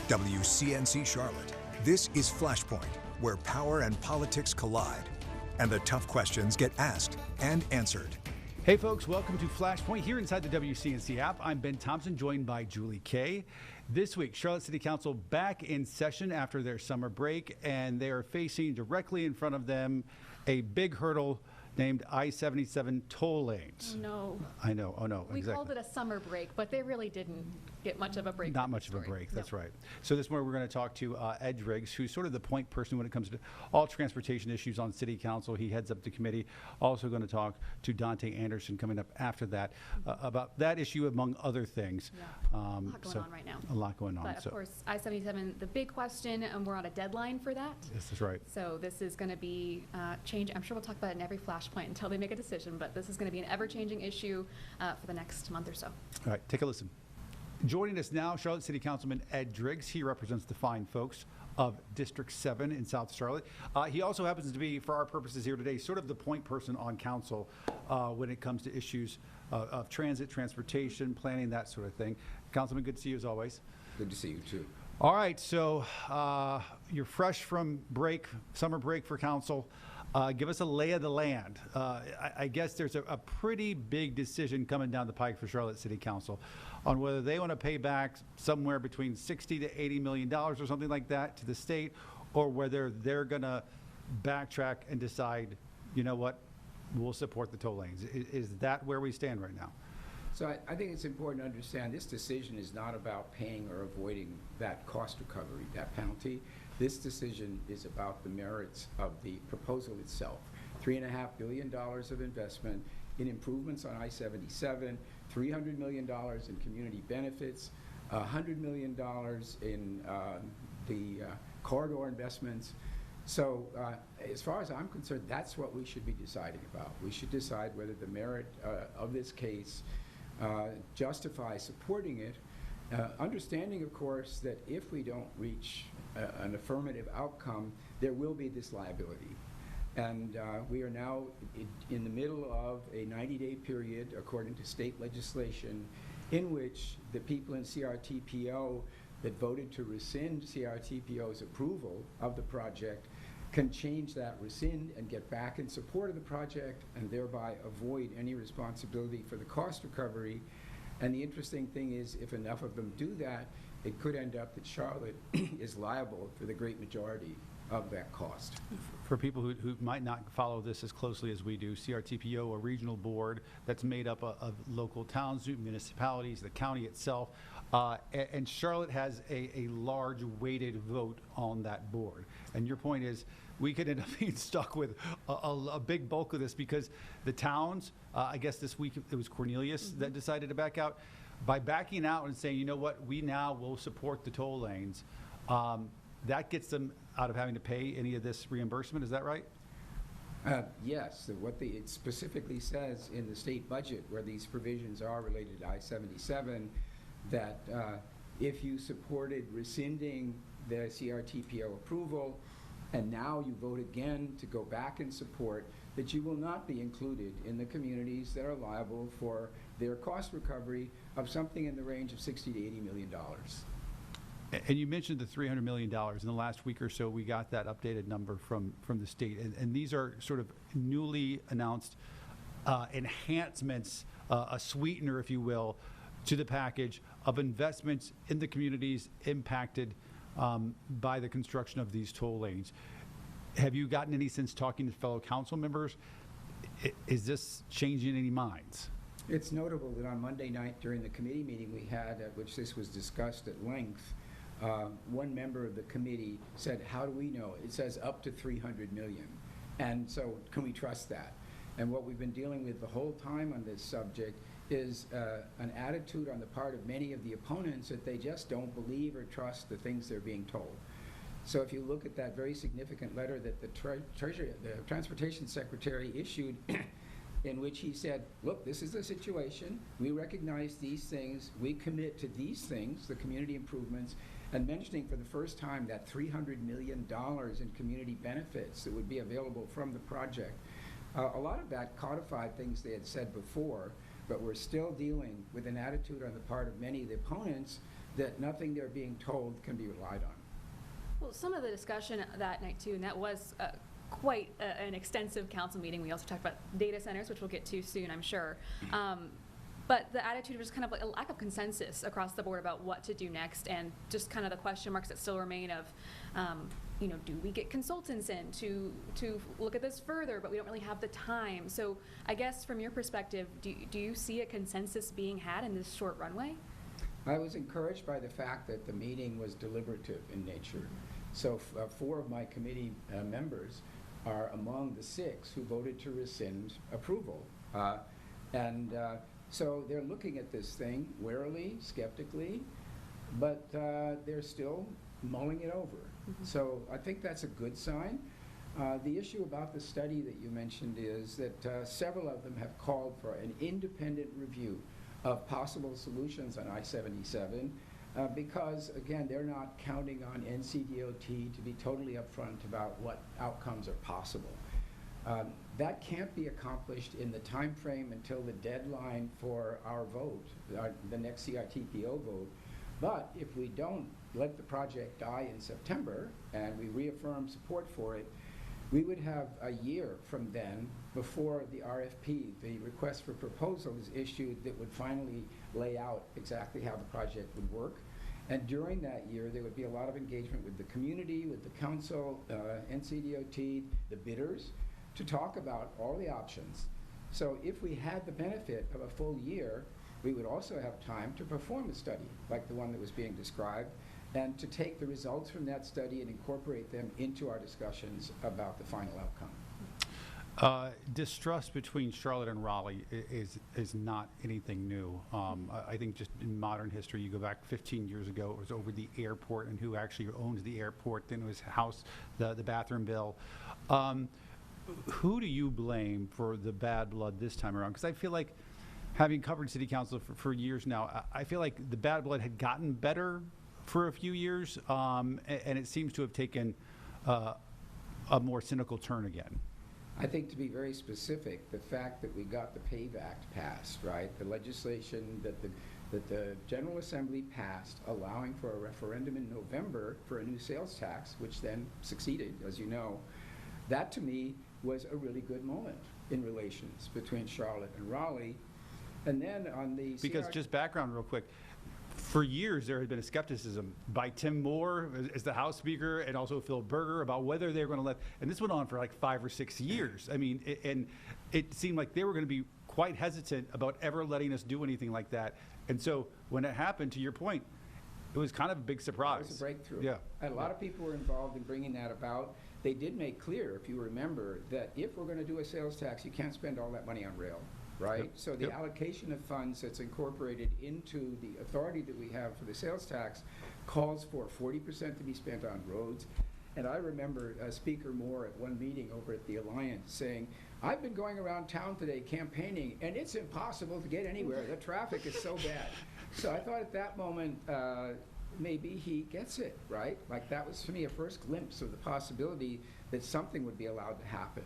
WCNC Charlotte. This is Flashpoint, where power and politics collide, and the tough questions get asked and answered. Hey folks, welcome to Flashpoint here inside the WCNC app. I'm Ben Thompson, joined by Julie Kay. This week, Charlotte City Council back in session after their summer break, and they are facing directly in front of them a big hurdle named I-77 toll lanes. No. I know. Oh, no. We exactly. called it a summer break, but they really didn't get much of a break. Not much of a break, that's right. So this morning we're going to talk to Ed Driggs, who's sort of the point person when it comes to all transportation issues on City Council. He heads up the committee. Also going to talk to Dante Anderson coming up after that about that issue, among other things. Yeah. A lot going on right now. A lot going on. But of course, I-77, the big question, and we're on a deadline for that. This is right. So this is going to be change. I'm sure we'll talk about it in every Flashpoint until they make a decision, but this is going to be an ever-changing issue for the next month or so. All right, take a listen. Joining us now, Charlotte City Councilman Ed Driggs. He represents the fine folks of District 7 in South Charlotte. He also happens to be, for our purposes here today, sort of the point person on council when it comes to issues of transit, transportation, planning, that sort of thing. Councilman, good to see you as always. Good to see you too. All right, so you're fresh from break, summer break for council. Give us a lay of the land. I guess there's a pretty big decision coming down the pike for Charlotte City Council on whether they want to pay back somewhere between $60 to $80 million or something like that to the state, or whether they're going to backtrack and decide, you know what, we'll support the toll lanes. Is that where we stand right now? So I think it's important to understand this decision is not about paying or avoiding that cost recovery, that penalty. This decision is about the merits of the proposal itself. $3.5 billion of investment in improvements on I-77, $300 million in community benefits, $100 million in the corridor investments. So as far as I'm concerned, that's what we should be deciding about. We should decide whether the merit of this case justifies supporting it, understanding, of course, that if we don't reach an affirmative outcome, there will be this liability. And we are now in the middle of a 90-day period, according to state legislation, in which the people in CRTPO that voted to rescind CRTPO's approval of the project can change that rescind and get back in support of the project and thereby avoid any responsibility for the cost recovery. And the interesting thing is, if enough of them do that, it could end up that Charlotte is liable for the great majority of that cost. For people who might not follow this as closely as we do, CRTPO, a regional board that's made up of local towns, municipalities, the county itself, and Charlotte has a large weighted vote on that board. And your point is, we could end up being stuck with a big bulk of this because the towns, I guess this week it was Cornelius that decided to back out. By backing out and saying, you know what, we now will support the toll lanes, that gets them out of having to pay any of this reimbursement, is that right? Yes, it specifically says in the state budget where these provisions are related to I-77 that if you supported rescinding the CRTPO approval and now you vote again to go back and support, that you will not be included in the communities that are liable for their cost recovery of something in the range of $60 to $80 million. And you mentioned the $300 million. In the last week or so, we got that updated number from the state. And these are sort of newly announced enhancements, a sweetener, if you will, to the package of investments in the communities impacted by the construction of these toll lanes. Have you gotten any sense talking to fellow council members? Is this changing any minds? It's notable that on Monday night during the committee meeting we had, at which this was discussed at length, one member of the committee said, how do we know? It says up to $300 million. And so can we trust that? And what we've been dealing with the whole time on this subject is an attitude on the part of many of the opponents that they just don't believe or trust the things they're being told. So if you look at that very significant letter that the Transportation Secretary issued in which he said, look, this is the situation, we recognize these things, we commit to these things, the community improvements, and mentioning for the first time that $300 million in community benefits that would be available from the project. A lot of that codified things they had said before, but we're still dealing with an attitude on the part of many of the opponents that nothing they're being told can be relied on. Well, some of the discussion that night too, and that was quite an extensive council meeting. We also talked about data centers, which we'll get to soon, I'm sure. But the attitude was kind of like a lack of consensus across the board about what to do next, and just kind of the question marks that still remain of, do we get consultants in to look at this further, but we don't really have the time. So I guess from your perspective, do you see a consensus being had in this short runway? I was encouraged by the fact that the meeting was deliberative in nature. So 4 of my committee members are among the 6 who voted to rescind approval. So they're looking at this thing warily, skeptically, but they're still mulling it over. Mm-hmm. So I think that's a good sign. The issue about the study that you mentioned is that several of them have called for an independent review of possible solutions on I-77 because, again, they're not counting on NCDOT to be totally upfront about what outcomes are possible. That can't be accomplished in the time frame until the deadline for our vote, the next CRTPO vote. But if we don't let the project die in September and we reaffirm support for it, we would have a year from then before the RFP, the request for proposal, is issued that would finally lay out exactly how the project would work. And during that year, there would be a lot of engagement with the community, with the council, NCDOT, the bidders, to talk about all the options. So if we had the benefit of a full year, we would also have time to perform a study like the one that was being described, and to take the results from that study and incorporate them into our discussions about the final outcome. Distrust between Charlotte and Raleigh is not anything new. I think just in modern history, you go back 15 years ago, it was over the airport and who actually owns the airport, then it was House, the bathroom bill. Who do you blame for the bad blood this time around? Because I feel like, having covered city council for years now, I feel like the bad blood had gotten better for a few years, and it seems to have taken a more cynical turn again. I think, to be very specific, the fact that we got the PAVE Act passed, right, the legislation that the General Assembly passed allowing for a referendum in November for a new sales tax, which then succeeded, as you know, that to me was a really good moment in relations between Charlotte and Raleigh. And then on the Because just background real quick, for years there had been a skepticism by Tim Moore as the House Speaker and also Phil Berger about whether they were going to let, and this went on for like 5 or 6 years. I mean, and it seemed like they were going to be quite hesitant about ever letting us do anything like that. And so when it happened, to your point, it was kind of a big surprise. It was a breakthrough. Yeah. And a lot of people were involved in bringing that about. They did make clear, if you remember, that if we're going to do a sales tax, you can't spend all that money on rail. Right? Yep. So the allocation of funds that's incorporated into the authority that we have for the sales tax calls for 40% to be spent on roads. And I remember Speaker Moore at one meeting over at the Alliance saying, I've been going around town today campaigning, and it's impossible to get anywhere. The traffic is so bad. So I thought at that moment, maybe he gets it, right? Like, that was, for me, a first glimpse of the possibility that something would be allowed to happen.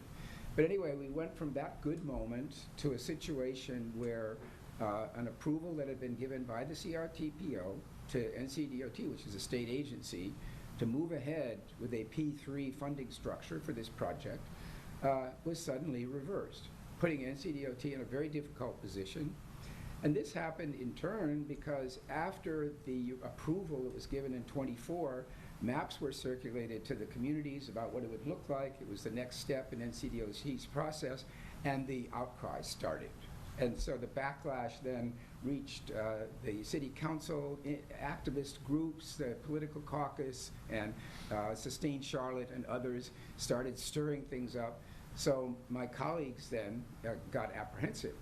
But anyway, we went from that good moment to a situation where an approval that had been given by the CRTPO to NCDOT, which is a state agency, to move ahead with a P3 funding structure for this project was suddenly reversed, putting NCDOT in a very difficult position. And this happened in turn because after the approval that was given in '24, maps were circulated to the communities about what it would look like. It was the next step in NCDOT's process, and the outcry started. And so the backlash then reached the city council, activist groups, the political caucus, and Sustain Charlotte and others started stirring things up. So my colleagues then got apprehensive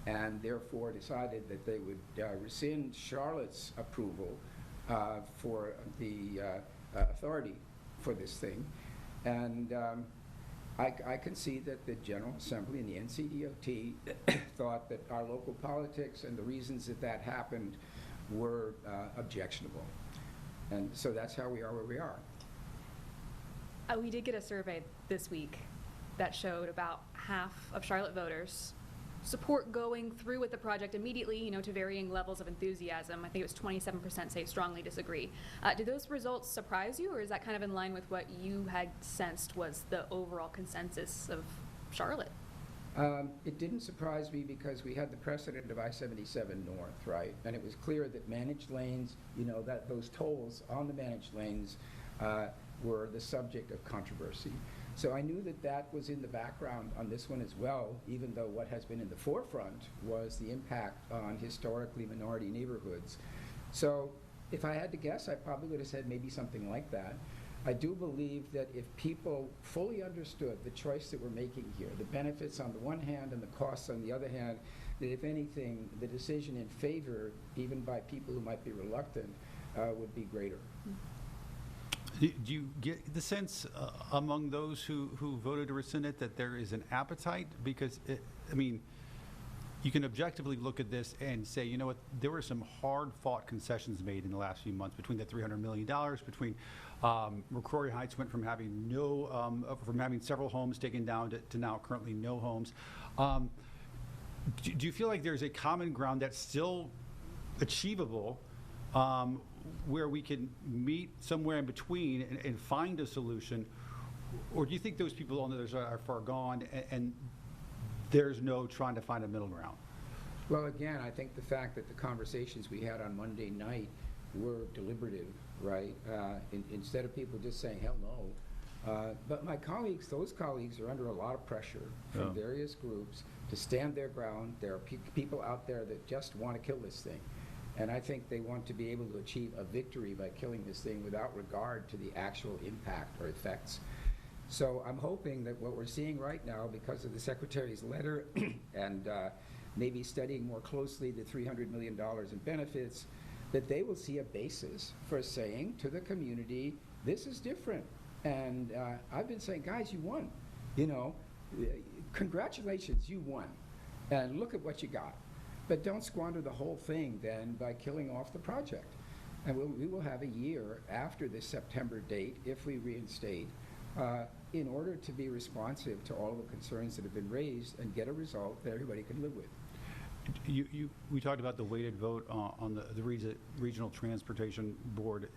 and therefore decided that they would rescind Charlotte's approval for the authority for this thing. And I can see that the General Assembly and the NCDOT thought that our local politics and the reasons that that happened were objectionable. And so that's how we are where we are. We did get a survey this week that showed about half of Charlotte voters support going through with the project immediately, to varying levels of enthusiasm. I think it was 27% say strongly disagree. Did those results surprise you, or is that kind of in line with what you had sensed was the overall consensus of Charlotte? It didn't surprise me because we had the precedent of I-77 North, right? And it was clear that managed lanes, that those tolls on the managed lanes were the subject of controversy. So I knew that that was in the background on this one as well, even though what has been in the forefront was the impact on historically minority neighborhoods. So if I had to guess, I probably would have said maybe something like that. I do believe that if people fully understood the choice that we're making here, the benefits on the one hand and the costs on the other hand, that if anything, the decision in favor, even by people who might be reluctant, would be greater. Do you get the sense among those who voted to rescind it that there is an appetite? Because, you can objectively look at this and say, you know what, there were some hard-fought concessions made in the last few months between the $300 million, between McCrory Heights went from having from having several homes taken down to now currently no homes. Do you feel like there's a common ground that's still achievable where we can meet somewhere in between and find a solution? Or do you think those people on the other side are far gone and there's no trying to find a middle ground? Well, again, I think the fact that the conversations we had on Monday night were deliberative, right? Instead of people just saying, hell no. But my colleagues, those colleagues are under a lot of pressure from various groups to stand their ground. There are people out there that just want to kill this thing. And I think they want to be able to achieve a victory by killing this thing without regard to the actual impact or effects. So I'm hoping that what we're seeing right now, because of the Secretary's letter and maybe studying more closely the $300 million in benefits, that they will see a basis for saying to the community, this is different. And I've been saying, guys, you won. Congratulations, you won. And look at what you got. But don't squander the whole thing then by killing off the project. And we will have a year after this September date, if we reinstate, in order to be responsive to all the concerns that have been raised and get a result that everybody can live with. We talked about the weighted vote on the Regional Transportation Board,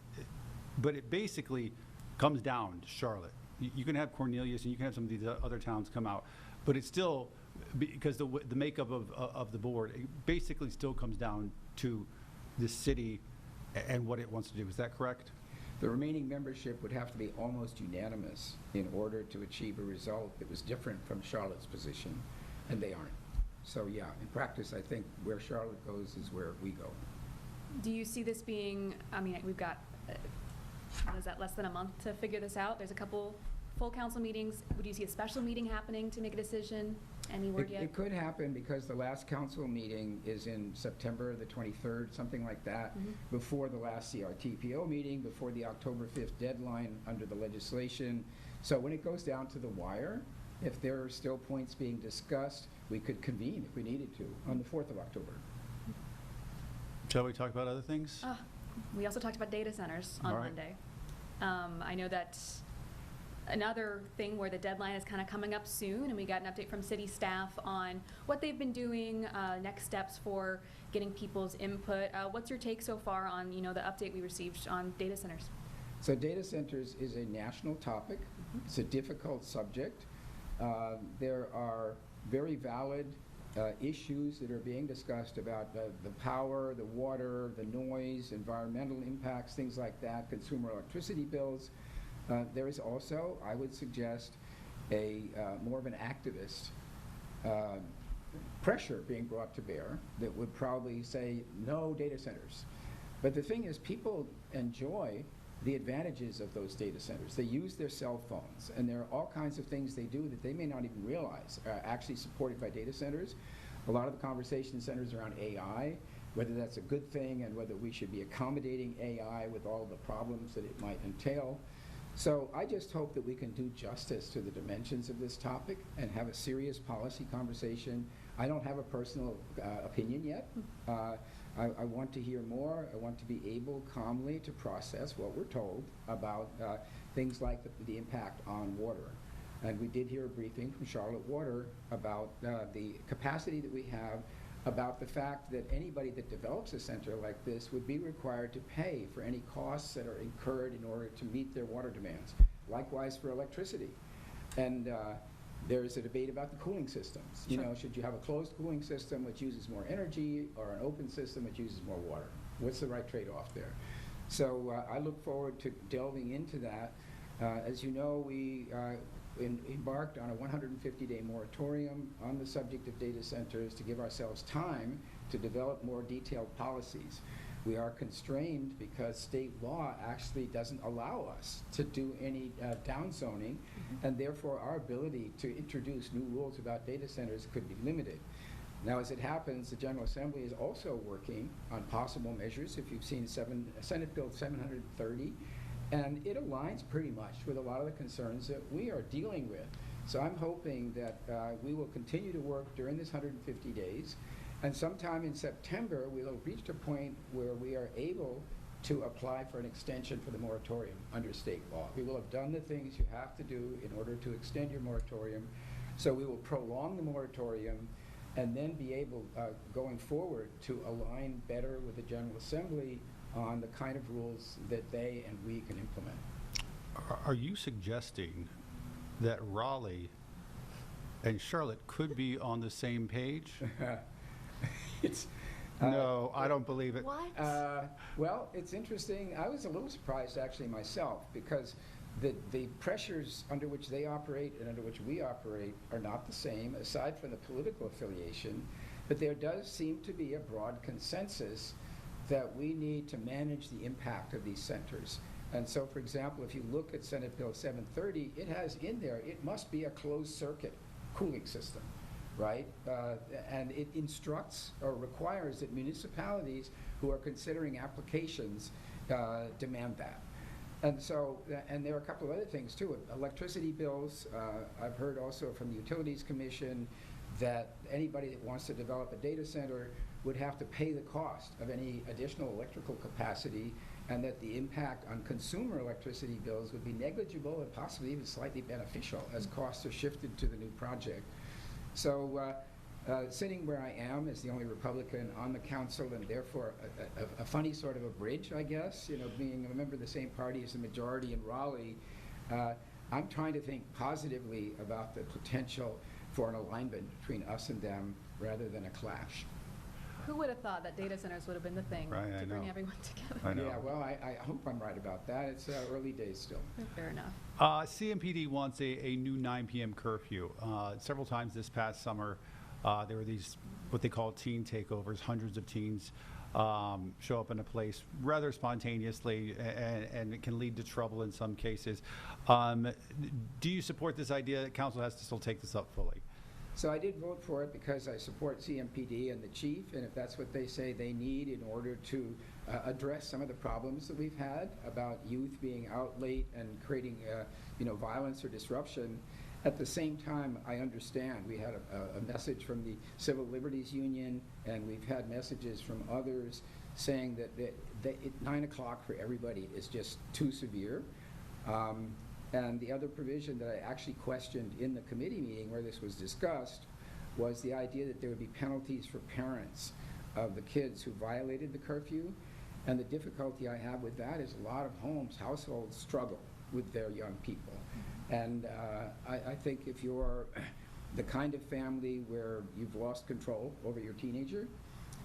but it basically comes down to Charlotte. You can have Cornelius and you can have some of these other towns come out, but it's still, because the makeup of the board, it basically still comes down to the city and what it wants to do. Is that correct? The remaining membership would have to be almost unanimous in order to achieve a result that was different from Charlotte's position, and they aren't. So yeah, in practice, I think where Charlotte goes is where we go. Do you see this being, we've got, is that less than a month to figure this out? There's a couple full council meetings. Would you see a special meeting happening to make a decision? Any word yet? It could happen because the last council meeting is in September the 23rd, something like that, before the last CRTPO meeting, before the October 5th deadline under the legislation. So when it goes down to the wire, if there are still points being discussed, we could convene if we needed to on the 4th of October. Shall we talk about other things? We also talked about data centers on Monday. I know that another thing where the deadline is kind of coming up soon, and we got an update from city staff on what they've been doing, next steps for getting people's input. What's your take so far on the update we received on data centers? So data centers is a national topic. It's a difficult subject. There are very valid issues that are being discussed about the power, the water, the noise, environmental impacts, things like that, consumer electricity bills. There is also, I would suggest, a more of an activist pressure being brought to bear that would probably say no data centers. But the thing is, people enjoy the advantages of those data centers. They use their cell phones, and there are all kinds of things they do that they may not even realize are actually supported by data centers. A lot of the conversation centers around AI, whether that's a good thing and whether we should be accommodating AI with all the problems that it might entail. So I just hope that we can do justice to the dimensions of this topic and have a serious policy conversation. I don't have a personal opinion yet. I want to hear more. I want to be able calmly to process what we're told about things like the impact on water. And we did hear a briefing from Charlotte Water about the capacity that we have, about the fact that anybody that develops a center like this would be required to pay for any costs that are incurred in order to meet their water demands. Likewise for electricity. And there's a debate about the cooling systems. You know, should you have a closed cooling system which uses more energy, or an open system which uses more water? What's the right trade-off there? So I look forward to delving into that. As you know, we embarked on a 150-day moratorium on the subject of data centers to give ourselves time to develop more detailed policies. We are constrained because state law actually doesn't allow us to do any downzoning, and therefore our ability to introduce new rules about data centers could be limited. Now, as it happens, the General Assembly is also working on possible measures. If you've seen Senate Bill 730, and it aligns pretty much with a lot of the concerns that we are dealing with. So I'm hoping that we will continue to work during this 150 days, and sometime in September we'll have reached a point where we are able to apply for an extension for the moratorium under state law. We will have done the things you have to do in order to extend your moratorium. So we will prolong the moratorium and then be able, going forward, to align better with the General Assembly on the kind of rules that they and we can implement. Are you suggesting that Raleigh and Charlotte could be on the same page? It's, no, I don't believe it. What? well, it's interesting. I was a little surprised actually myself, because the pressures under which they operate and under which we operate are not the same, aside from the political affiliation. But there does seem to be a broad consensus that we need to manage the impact of these centers. And so, for example, if you look at Senate Bill 730, it has in there, it must be a closed circuit cooling system, right? And it instructs or requires that municipalities who are considering applications demand that. And so, and there are a couple of other things too. Electricity bills, I've heard also from the Utilities Commission that anybody that wants to develop a data center would have to pay the cost of any additional electrical capacity, and that the impact on consumer electricity bills would be negligible and possibly even slightly beneficial as costs are shifted to the new project. So sitting where I am as the only Republican on the council, and therefore a funny sort of a bridge, I guess, you know, being a member of the same party as the majority in Raleigh, I'm trying to think positively about the potential for an alignment between us and them rather than a clash. Who would have thought that data centers would have been the thing Right, to bring everyone together? I know. Yeah, well, I hope I'm right about that. It's early days still. Fair enough. CMPD wants a new 9 p.m. curfew. Several times this past summer, there were these, what they call teen takeovers. Hundreds of teens show up in a place rather spontaneously, and it can lead to trouble in some cases. Do you support this idea that council has to still take this up fully? So I did vote for it because I support CMPD and the chief, and if that's what they say they need in order to address some of the problems that we've had about youth being out late and creating violence or disruption. At the same time, I understand we had a message from the Civil Liberties Union, and we've had messages from others saying that 9 o'clock for everybody is just too severe. And the other provision that I actually questioned in the committee meeting where this was discussed was the idea that there would be penalties for parents of the kids who violated the curfew. And the difficulty I have with that is a lot of households struggle with their young people. And I think if you're the kind of family where you've lost control over your teenager,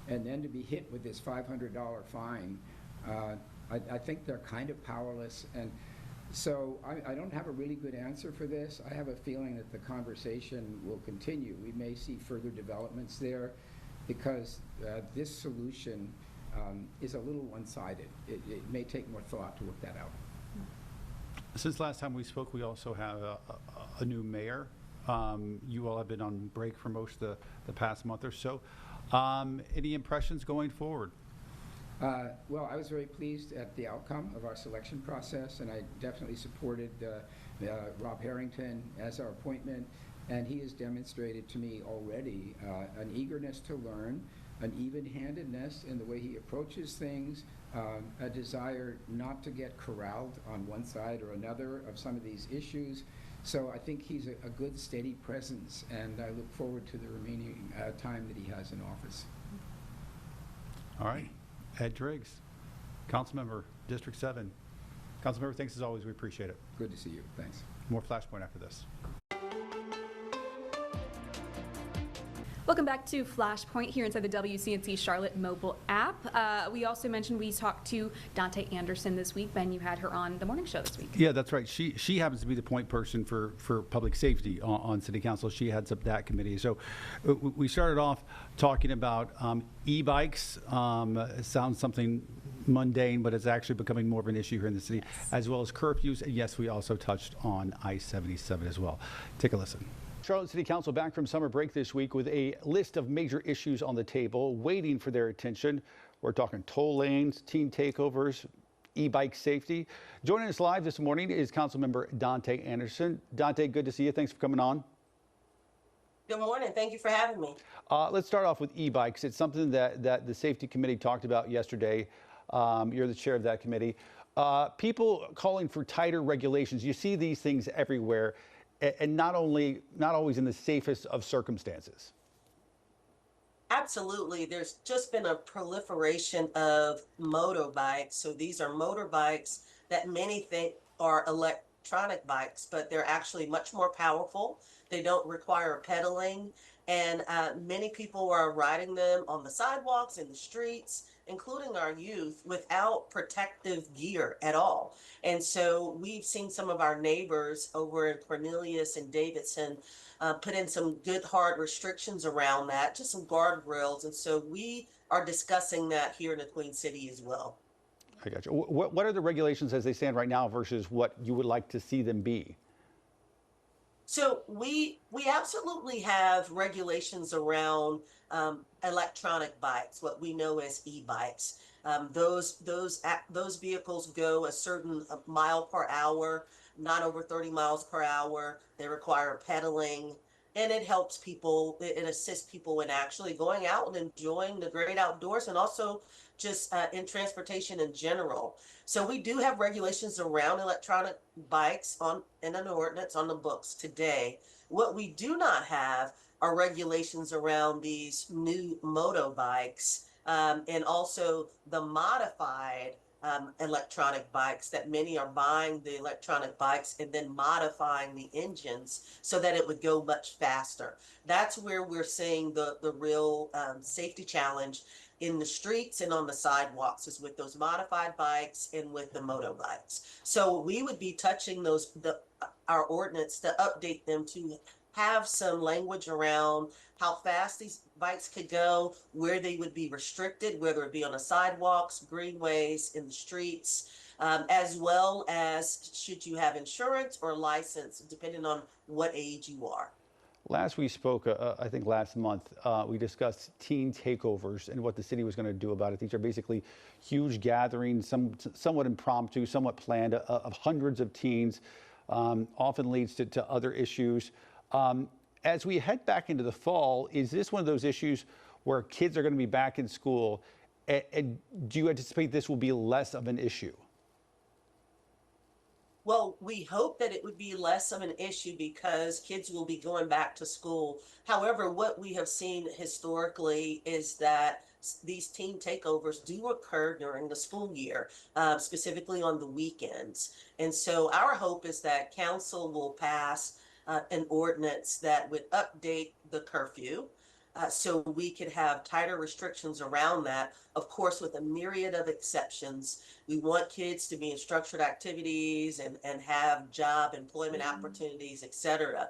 and then to be hit with this $500 fine, I think they're kind of powerless. And so I don't have a really good answer for this. I have a feeling that the conversation will continue. We may see further developments there because this solution is a little one-sided. It may take more thought to work that out. Since last time we spoke, we also have a new mayor. You all have been on break for most of the past month or so. Any impressions going forward? Well, I was very pleased at the outcome of our selection process, and I definitely supported Rob Harrington as our appointment, and he has demonstrated to me already an eagerness to learn, an even-handedness in the way he approaches things, a desire not to get corralled on one side or another of some of these issues. So I think he's a good, steady presence, and I look forward to the remaining time that he has in office. All right. Ed Driggs, Councilmember, District 7. Councilmember, thanks as always. We appreciate it. Good to see you. Thanks. More Flashpoint after this. Welcome back to Flashpoint here inside the WCNC Charlotte mobile app. We also mentioned we talked to Dante Anderson this week. Ben, you had her on the morning show this week. Yeah, that's right. She happens to be the point person for public safety on City Council. She heads up that committee. So we started off talking about e-bikes. It sounds something mundane, but it's actually becoming more of an issue here in the city, as well as curfews. And yes, we also touched on I-77 as well. Take a listen. Charlotte City Council back from summer break this week with a list of major issues on the table waiting for their attention. We're talking toll lanes, teen takeovers, e-bike safety. Joining us live this morning is Councilmember Dante Anderson. Dante, good to see you. Thanks for coming on. Good morning. Thank you for having me. Let's start off with e-bikes. It's something that the safety committee talked about yesterday. You're the chair of that committee. People calling for tighter regulations. You see these things everywhere, and not always in the safest of circumstances. Absolutely. There's just been a proliferation of motorbikes. So these are motorbikes that many think are electronic bikes, but they're actually much more powerful. They don't require pedaling. And many people are riding them on the sidewalks, in the streets, including our youth, without protective gear at all. And so we've seen some of our neighbors over in Cornelius and Davidson put in some good hard restrictions around that, just some guardrails. And so we are discussing that here in the Queen City as well. I got you. What are the regulations as they stand right now versus what you would like to see them be? So we absolutely have regulations around electronic bikes, what we know as e-bikes. Those vehicles go a certain mile per hour, not over 30 miles per hour. They require pedaling, and it helps people. It assists people in actually going out and enjoying the great outdoors, and also just in transportation in general. So we do have regulations around electronic bikes in an ordinance on the books today. What we do not have are regulations around these new motorbikes and also the modified electronic bikes that many are buying the electronic bikes and then modifying the engines so that it would go much faster. That's where we're seeing the real safety challenge in the streets and on the sidewalks, is with those modified bikes and with the motorbikes. So we would be touching our ordinance to update them to have some language around how fast these bikes could go, where they would be restricted, whether it be on the sidewalks, greenways, in the streets, as well as should you have insurance or license, depending on what age you are. Last we spoke, I think last month, we discussed teen takeovers and what the city was going to do about it. These are basically huge gatherings, somewhat impromptu, somewhat planned, of hundreds of teens, often leads to other issues. As we head back into the fall, is this one of those issues where kids are going to be back in school? And do you anticipate this will be less of an issue? Well, we hope that it would be less of an issue because kids will be going back to school. However, what we have seen historically is that these teen takeovers do occur during the school year, specifically on the weekends. And so our hope is that council will pass an ordinance that would update the curfew so we could have tighter restrictions around that, of course, with a myriad of exceptions. We want kids to be in structured activities and have job employment opportunities, et cetera.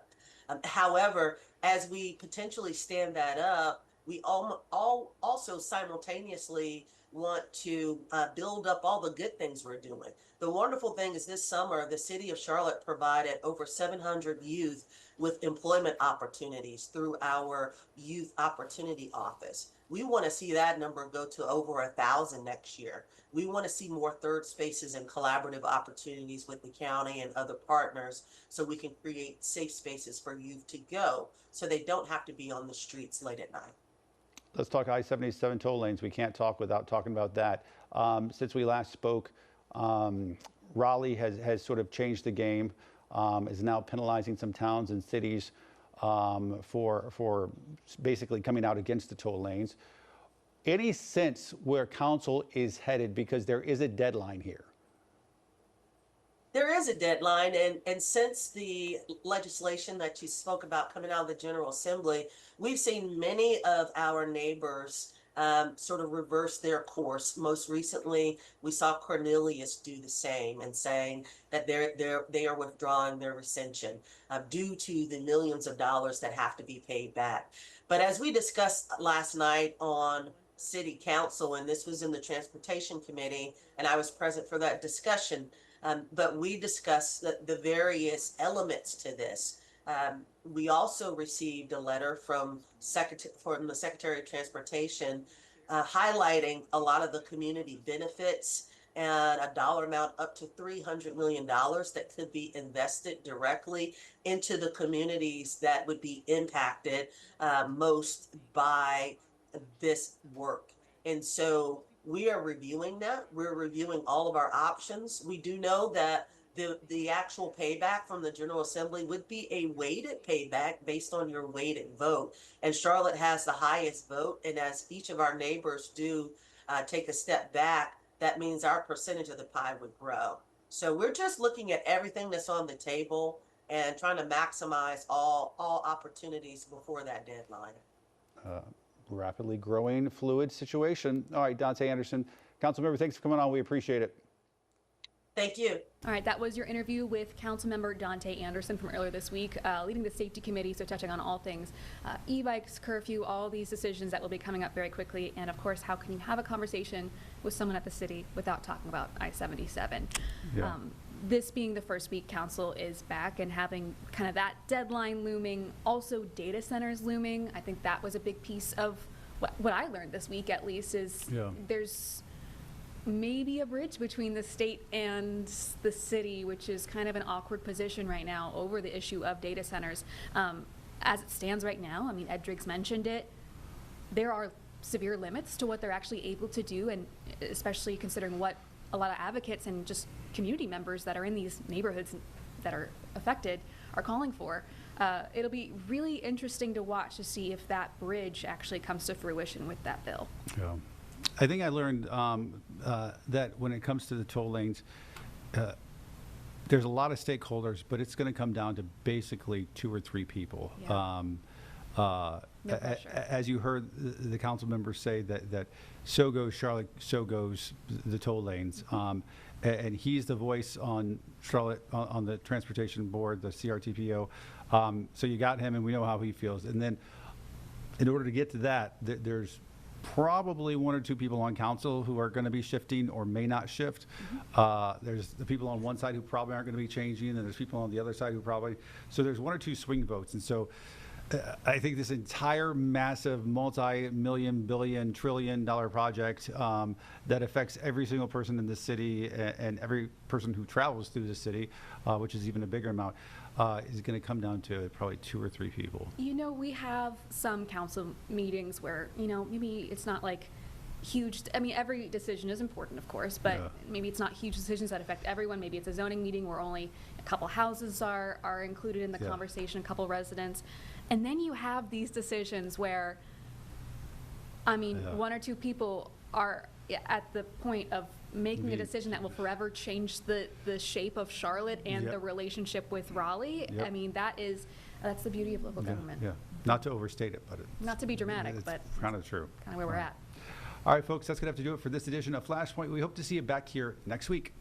However, as we potentially stand that up, we also simultaneously want to build up all the good things we're doing. The wonderful thing is this summer, the city of Charlotte provided over 700 youth with employment opportunities through our Youth Opportunity Office. We want to see that number go to over 1,000 next year. We want to see more third spaces and collaborative opportunities with the county and other partners so we can create safe spaces for youth to go so they don't have to be on the streets late at night. Let's talk I-77 toll lanes. We can't talk without talking about that. since we last spoke. Raleigh has sort of changed the game, is now penalizing some towns and cities for basically coming out against the toll lanes. Any sense where council is headed, because there is a deadline here? There is a deadline, and since the legislation that you spoke about coming out of the General Assembly, we've seen many of our neighbors sort of reverse their course. Most recently, we saw Cornelius do the same and saying that they are withdrawing their recension due to the millions of dollars that have to be paid back. But as we discussed last night on City Council, and this was in the Transportation Committee, and I was present for that discussion, but we discussed the various elements to this. We also received a letter from the Secretary of Transportation highlighting a lot of the community benefits and a dollar amount up to $300 million that could be invested directly into the communities that would be impacted most by this work. And so we are reviewing that. We're reviewing all of our options. We do know that the actual payback from the General Assembly would be a weighted payback based on your weighted vote. And Charlotte has the highest vote. And as each of our neighbors do take a step back, that means our percentage of the pie would grow. So we're just looking at everything that's on the table and trying to maximize all opportunities before that deadline. Rapidly growing, fluid situation. All right, Dante Anderson, Councilmember, thanks for coming on. We appreciate it. Thank you. All right, that was your interview with Councilmember Dante Anderson from earlier this week, leading the Safety Committee, so touching on all things e-bikes, curfew, all these decisions that will be coming up very quickly. And of course, how can you have a conversation with someone at the city without talking about I-77? Yeah. This being the first week council is back and having kind of that deadline looming, also data centers looming. I think that was a big piece of what I learned this week, at least, is there's maybe a bridge between the state and the city, which is kind of an awkward position right now over the issue of data centers. As it stands right now, I mean, Ed Driggs mentioned it, there are severe limits to what they're actually able to do, and especially considering what a lot of advocates and just community members that are in these neighborhoods that are affected are calling for. It'll be really interesting to watch to see if that bridge actually comes to fruition with that bill. Yeah. I think I learned that when it comes to the toll lanes, there's a lot of stakeholders, but it's going to come down to basically 2 or 3 people. Yeah. No as you heard the council members say that so goes Charlotte, so goes the toll lanes. And he's the voice on Charlotte, on the transportation board, the CRTPO. So you got him, and we know how he feels. And then in order to get to that, there's probably 1 or 2 people on council who are going to be shifting or may not shift. There's the people on one side who probably aren't going to be changing, and there's people on the other side who probably. So there's 1 or 2 swing votes. And so I think this entire massive multi-million, billion, trillion-dollar project that affects every single person in the city and every person who travels through the city, which is even a bigger amount, is going to come down to probably 2 or 3 people. You know, we have some council meetings where, you know, maybe it's not like huge, I mean, every decision is important, of course, but maybe it's not huge decisions that affect everyone. Maybe it's a zoning meeting where only a couple houses are included in the conversation, a couple residents. And then you have these decisions where, I mean, 1 or 2 people are at the point of making a decision that will forever change the shape of Charlotte and the relationship with Raleigh. I mean, that's the beauty of local government. Yeah, not to overstate it, but not to be dramatic, but kind of true. Kind of where we're at. All right, folks, that's going to have to do it for this edition of Flashpoint. We hope to see you back here next week.